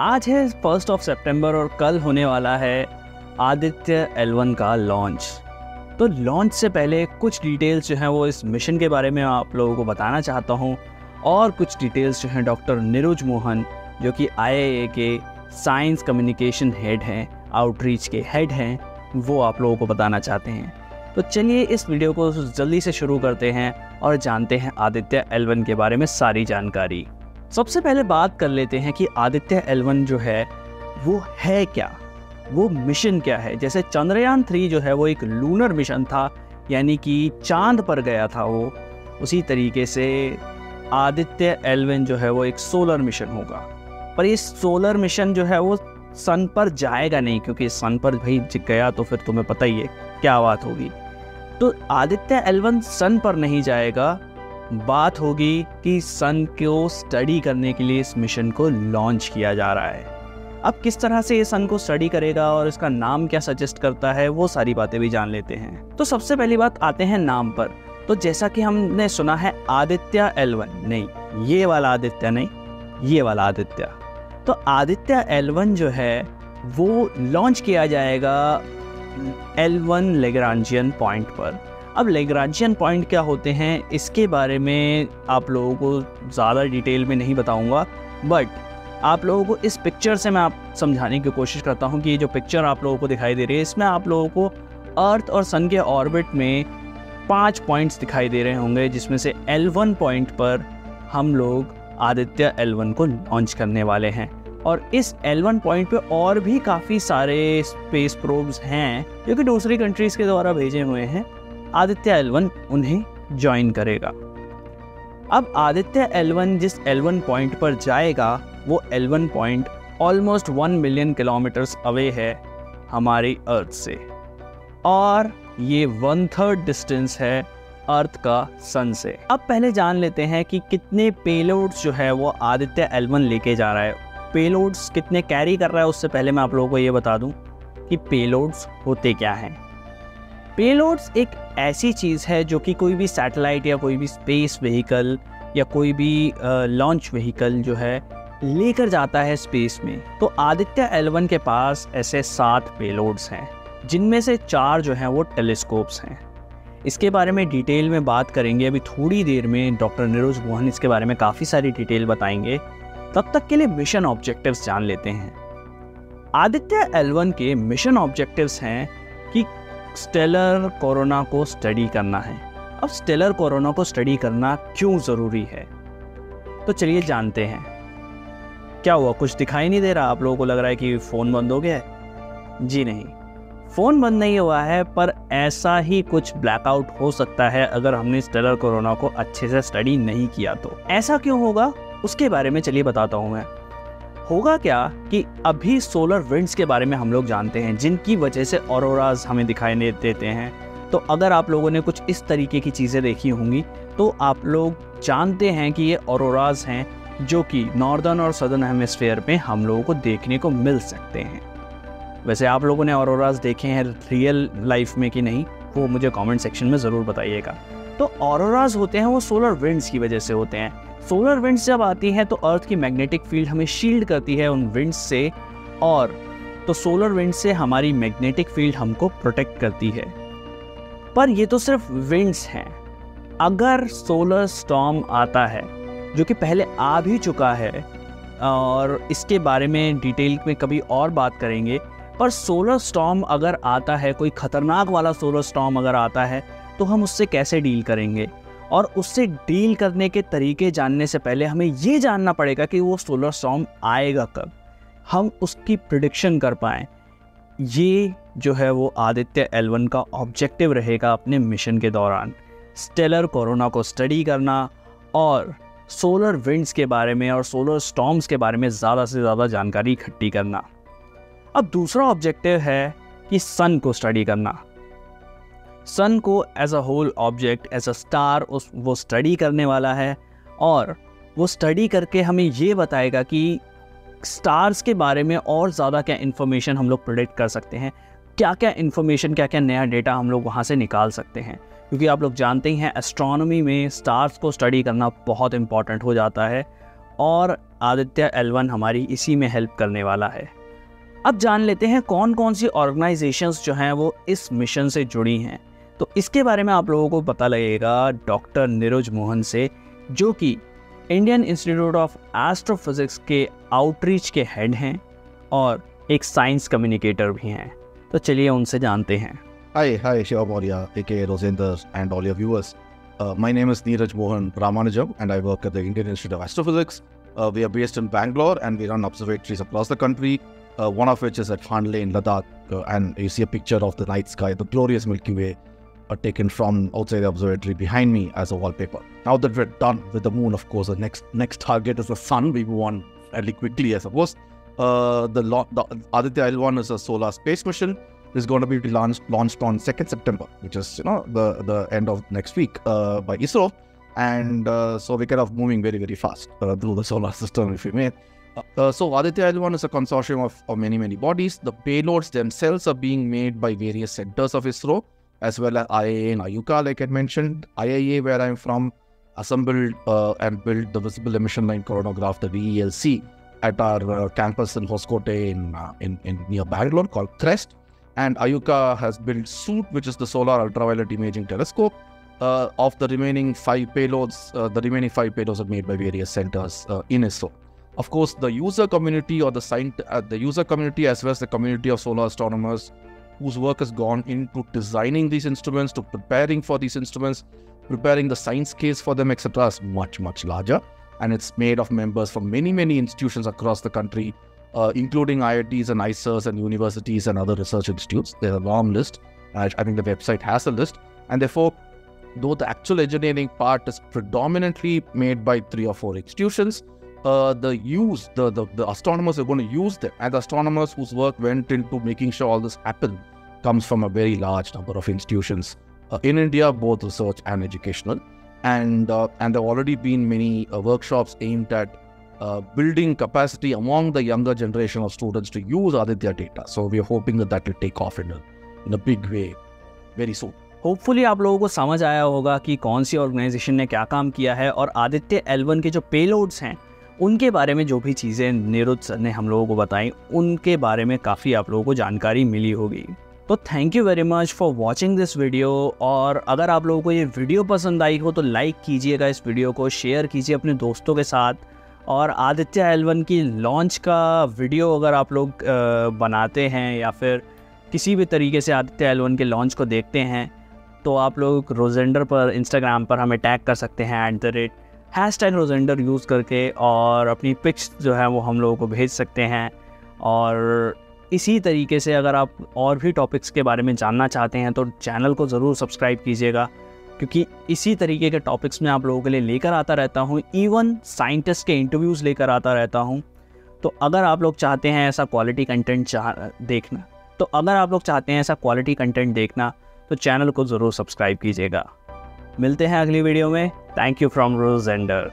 आज है 1 सितंबर और कल होने वाला है आदित्य L1 का लॉन्च। तो लॉन्च से पहले कुछ डिटेल्स जो हैं वो इस मिशन के बारे में आप लोगों को बताना चाहता हूं, और कुछ डिटेल्स जो हैं डॉक्टर नीरज मोहन जो कि IIA के साइंस कम्युनिकेशन हेड हैं, आउटरीच के हेड हैं, वो आप लोगों को बताना चाहते हैं। तो चलिए इस वीडियो को जल्दी से शुरू करते हैं और जानते हैं आदित्य L1 के बारे में सारी जानकारी। सबसे पहले बात कर लेते हैं कि आदित्य L1 जो है वो है क्या, वो मिशन क्या है। जैसे चंद्रयान 3 जो है वो एक लूनर मिशन था, यानी कि चांद पर गया था वो, उसी तरीके से आदित्य L1 जो है वो एक सोलर मिशन होगा। पर ये सोलर मिशन जो है वो सन पर जाएगा नहीं, क्योंकि सन पर भाई गया तो फिर तुम्हें पता ही है क्या बात होगी। तो आदित्य L1 सन पर नहीं जाएगा, बात होगी कि सन को स्टडी करने के लिए इस मिशन को लॉन्च किया जा रहा है। अब किस तरह से ये सन को स्टडी करेगा और इसका नाम क्या सजेस्ट करता है, वो सारी बातें भी जान लेते हैं। तो सबसे पहली बात आते हैं नाम पर। तो जैसा कि हमने सुना है आदित्य L1, नहीं ये वाला आदित्य नहीं, ये वाला आदित्य। तो आदित्य L1 जो है वो लॉन्च किया जाएगा L1 लैग्रांजियन पॉइंट पर। अब लैग्रांजियन पॉइंट क्या होते हैं इसके बारे में आप लोगों को ज़्यादा डिटेल में नहीं बताऊंगा, बट आप लोगों को इस पिक्चर से मैं आप समझाने की कोशिश करता हूं कि ये जो पिक्चर आप लोगों को दिखाई दे रही है, इसमें आप लोगों को अर्थ और सन के ऑर्बिट में 5 पॉइंट्स दिखाई दे रहे होंगे, जिसमें से L1 पॉइंट पर हम लोग आदित्य L1 को लॉन्च करने वाले हैं। और इस L1 पॉइंट पे और भी काफ़ी सारे स्पेस प्रोब्स हैं जो कि दूसरी कंट्रीज़ के द्वारा भेजे हुए हैं। आदित्य L1 उन्हें ज्वाइन करेगा। अब आदित्य L1 जिस L1 पॉइंट पर जाएगा वो L1 point almost 1 million kilometres away है हमारी अर्थ से, और ये 1/3 डिस्टेंस है अर्थ का सन से। अब पहले जान लेते हैं कि कितने पेलोड्स जो है वो आदित्य L1 लेके जा रहा है। पेलोड्स कितने कैरी कर रहा है उससे पहले मैं आप लोगों को ये बता दूं कि पेलोड्स होते क्या हैं। पेलोड्स एक ऐसी चीज़ है जो कि कोई भी सैटेलाइट या कोई भी स्पेस व्हीकल या कोई भी लॉन्च व्हीकल जो है लेकर जाता है स्पेस में। तो आदित्य L1 के पास ऐसे 7 पेलोड्स हैं, जिनमें से 4 जो हैं वो टेलीस्कोप्स हैं। इसके बारे में डिटेल में बात करेंगे अभी थोड़ी देर में, डॉक्टर नीरज मोहन इसके बारे में काफ़ी सारी डिटेल बताएंगे। तब तक के लिए मिशन ऑब्जेक्टिव्स जान लेते हैं। आदित्य L1 के मिशन ऑब्जेक्टिव्स हैं कि स्टेलर कोरोना को स्टडी करना है। अब स्टेलर कोरोना को स्टडी करना क्यों ज़रूरी है, तो चलिए जानते हैं। क्या हुआ, कुछ दिखाई नहीं दे रहा? आप लोगों को लग रहा है कि फ़ोन बंद हो गया है? जी नहीं, फ़ोन बंद नहीं हुआ है, पर ऐसा ही कुछ ब्लैकआउट हो सकता है अगर हमने स्टेलर कोरोना को अच्छे से स्टडी नहीं किया तो। ऐसा क्यों होगा उसके बारे में चलिए बताता हूँ मैं। होगा क्या कि अभी सोलर विंड्स के बारे में हम लोग जानते हैं, जिनकी वजह से ऑरोराज हमें दिखाई देते हैं। तो अगर आप लोगों ने कुछ इस तरीके की चीज़ें देखी होंगी तो आप लोग जानते हैं कि ये ऑरोराज हैं जो कि नॉर्दर्न और सदर्न हेमिस्फीयर में हम लोगों को देखने को मिल सकते हैं। वैसे आप लोगों ने ऑरोराज देखे हैं रियल लाइफ में कि नहीं, वो मुझे कमेंट सेक्शन में ज़रूर बताइएगा। तो ऑरोराज होते हैं वो सोलर विंड्स की वजह से होते हैं। सोलर विंड्स जब आती हैं तो अर्थ की मैग्नेटिक फील्ड हमें शील्ड करती है उन विंड्स से, और तो सोलर विंड से हमारी मैग्नेटिक फील्ड हमको प्रोटेक्ट करती है। पर ये तो सिर्फ विंड्स हैं। अगर सोलर स्टॉर्म आता है, जो कि पहले आ भी चुका है और इसके बारे में डिटेल में कभी और बात करेंगे, पर सोलर स्टॉर्म अगर आता है, कोई ख़तरनाक वाला सोलर स्टॉर्म अगर आता है, तो हम उससे कैसे डील करेंगे। और उससे डील करने के तरीके जानने से पहले हमें ये जानना पड़ेगा कि वो सोलर स्टॉर्म आएगा कब, हम उसकी प्रिडिक्शन कर पाएँ। ये जो है वो आदित्य L1 का ऑब्जेक्टिव रहेगा अपने मिशन के दौरान, स्टेलर कोरोना को स्टडी करना और सोलर विंड्स के बारे में और सोलर स्टॉर्म्स के बारे में ज़्यादा से ज़्यादा जानकारी इकट्ठी करना। अब दूसरा ऑब्जेक्टिव है कि सन को स्टडी करना। सन को as a whole object, as a star वो स्टडी करने वाला है, और वो स्टडी करके हमें ये बताएगा कि स्टार्स के बारे में और ज़्यादा क्या इन्फॉर्मेशन हम लोग प्रेडिक्ट कर सकते हैं, क्या क्या इन्फॉर्मेशन, क्या क्या नया डेटा हम लोग वहाँ से निकाल सकते हैं। क्योंकि आप लोग जानते ही हैं एस्ट्रोनॉमी में स्टार्स को स्टडी करना बहुत इम्पॉर्टेंट हो जाता है, और आदित्य L1 हमारी इसी में हेल्प करने वाला है। अब जान लेते हैं कौन कौन सी ऑर्गेनाइजेशंस जो हैं वो इस मिशन से जुड़ी हैं। तो इसके बारे में आप लोगों को पता लगेगा डॉक्टर नीरज मोहन से, जो कि इंडियन इंस्टीट्यूट ऑफ एस्ट्रोफिजिक्स के आउटरीच के हेड हैं और एक साइंस कम्युनिकेटर भी हैं। तो चलिए उनसे जानते हैं। Hi, Shiva Maurya, aka Rosender, and all your viewers. My name is Neeraj Mohan Ramanujam, and I work at the Indian Institute of Astrophysics. We are based in Bangalore, and we run observatories across the country, one of which is at Hanle in Ladakh. And you see a picture of the night sky, the glorious Milky Way, taken from outside the observatory behind me as a wallpaper. Now that we're done with the moon, of course, the next target is the sun. We move on fairly quickly, I suppose. The Aditya L1 is a solar space mission. Is going to be launched on 2nd September, which is the end of next week by ISRO, and so we're kind of moving very fast through the solar system, if you may. So Aditya L1 is a consortium of many bodies. The payloads themselves are being made by various centers of ISRO, as well as IAA and IUCAA, like I mentioned. IAA, where I'm from, assembled and built the Visible Emission Line Coronagraph, the VELC, at our campus in Hoskote in near Bangalore, called CREST. And IUCAA has built SOOT, which is the Solar Ultraviolet Imaging Telescope. Of the remaining 5 payloads, are made by various centers in ISRO. Of course, the user community or the user community, as well as the community of solar astronomers whose work has gone into designing these instruments, to preparing for these instruments, preparing the science case for them, etc., is much larger. And it's made of members from many institutions across the country, including IITs and IISERs and universities and other research institutes. There's a long list. I think the website has a list. And therefore, though the actual engineering part is predominantly made by 3 or 4 institutions, the astronomers who are going to use them, and the astronomers whose work went into making sure all this happened, comes from a very large number of institutions in India, both research and educational. And there have already been many workshops aimed at building capacity among the younger generation of students to use Aditya data. So we are hoping that will take off in a big way very soon. Hopefully आप लोगों को समझ आया होगा कि कौन सी organisation ने क्या काम किया है, और आदित्य L1 के जो पेलोड्स हैं उनके बारे में जो भी चीज़ें नीरज सर ने हम लोगों को बताई, उनके बारे में काफ़ी आप लोगों को जानकारी मिली होगी। तो thank you very much for watching this video. और अगर आप लोगों को ये वीडियो पसंद आई हो तो लाइक कीजिएगा इस वीडियो को, शेयर कीजिए अपने दोस्तों के साथ। और आदित्य L1 की लॉन्च का वीडियो अगर आप लोग बनाते हैं या फिर किसी भी तरीके से आदित्य L1 के लॉन्च को देखते हैं, तो आप लोग रोजेंडर पर इंस्टाग्राम पर हमें टैग कर सकते हैं #Rosender यूज़ करके, और अपनी पिक्स जो है वो हम लोगों को भेज सकते हैं। और इसी तरीके से अगर आप और भी टॉपिक्स के बारे में जानना चाहते हैं तो चैनल को ज़रूर सब्सक्राइब कीजिएगा, क्योंकि इसी तरीके के टॉपिक्स मैं आप लोगों के लिए लेकर आता रहता हूँ। इवन साइंटिस्ट के इंटरव्यूज़ लेकर आता रहता हूँ। तो अगर आप लोग चाहते हैं ऐसा क्वालिटी कंटेंट देखना तो चैनल को ज़रूर सब्सक्राइब कीजिएगा। मिलते हैं अगली वीडियो में। Thank you from रोजेंडर।